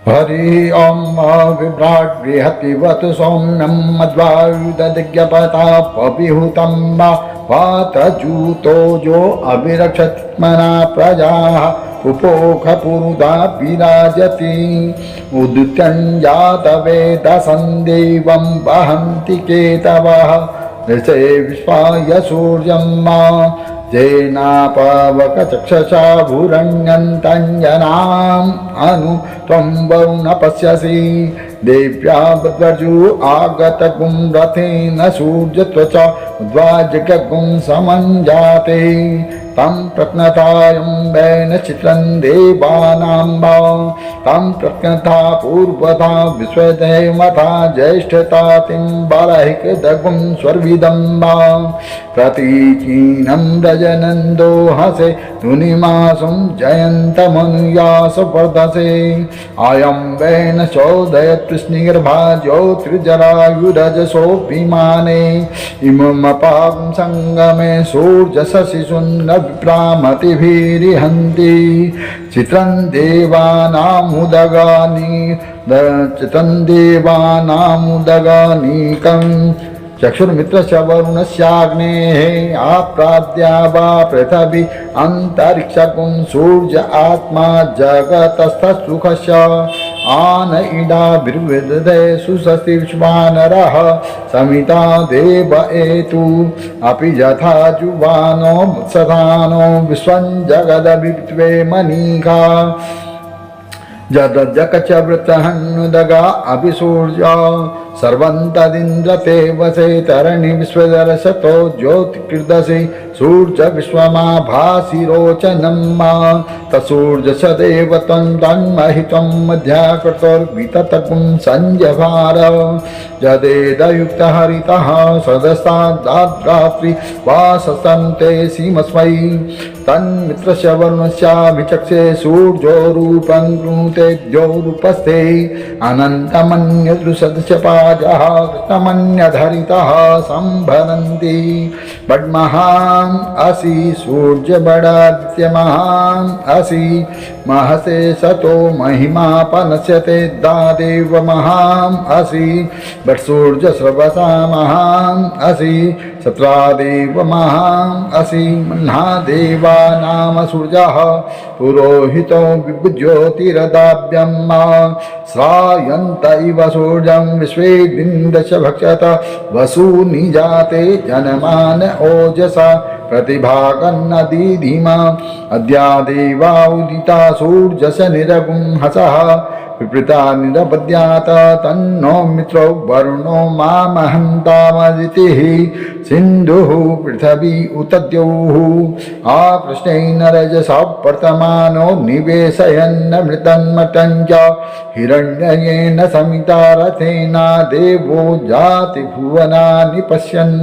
हरि ओम विभ्राट बृहतिवत सौम्यं मध्वायुधदिग्यपतापविहुतं वातजूतो जो अभिरक्षत्मना प्रजाः उपोखपुरुधा विराजति उदित्यं जातवेदसन्देवं वहन्ति केतवः ऋषे विश्वाय सूर्यं जेनापवकचक्षसा भूरण्यन्तञ्जनाम् अनु त्वं वरुण पश्यसि देव्या बद्वर्जु आगतगुं रथेन सूर्यत्वचा उद्वाजगगुं समञ्जाते तं प्रत्नतायम्बेन चित्रं देवानाम्बा तं प्रत्नता पूर्वता विश्वदेवता ज्येष्ठतातिं बालहिकदगुं स्वर्विदम्बा प्रतीचीनं रजनन्दो हसे नुनिमासं जयन्तमनुयास वर्धसे आयम्बेन चोदयत्कृष्णिगर्भा ज्योतिर्जरायुरजसोऽभिमाने इममपां सङ्गमे सूर्यशशिशुन्नविप्रामतिभिरिहन्ति चित्रं देवानामुदगानीकम् चक्षुर्मित्रस्य वरुणस्याग्नेः आप्राद्या वा पृथिवी अन्तरिक्षगुं सूर्य आत्मा जगतस्थसुखस्य आन इडाभिर्विदधे सुषस्ति विश्वानरः समिता देव एतु अपि यथा जुवानो सधानो विश्वं जगदभित्वे मनीषा जदजकच वृत्तहन्नुदगा अभिसूर्या सर्वन्तदिन्द्रते वसे तरणि विश्वदर्शतो ज्योतिकृदसि सूर्य विश्वमाभासि रोचनं मा तसूर्यसदेव त्वं तन्महितं मध्याकृतोर्विततकुं संजभार जदेदयुक्तहरितः सदस्ताद्रात्रि वाससन्ते सीमस्मै तन्मित्रस्य वरुणस्याभिचक्षे सूर्यो रूपं कृतेद्योरूपस्थे अनन्तमन्यदृशदस्य पाजः कृष्णमन्यधरितः सम्भरन्ति बड्महान् असि सूर्यबडादित्यमहान् असि महसे सतो महिमापनस्यते दादेव महान् असि बट्सूर्यस्रवसा महान् असि सत्रादेव महान् असि मह्नादेवा नाम सूर्यः पुरोहितो विबुज्योतिरदाभ्यं श्रायन्त इव सूर्यं विश्वे दिन्दश भक्षत वसूनि जाते जनमान ओजसा प्रतिभागन्नदीधिमा अद्यादेवा उदिता सूर्यस निरगुं हसः विपृता निरपद्यात तन्नो मित्रो वरुणो मामहन्तामदितिः सिन्धुः पृथिवी उत द्यौः आकृष्णेन रजसा वर्तमानो निवेशयन्नमृतन्मतं च हिरण्ययेन समिता रथेन देवो जाति भुवनानि पश्यन्।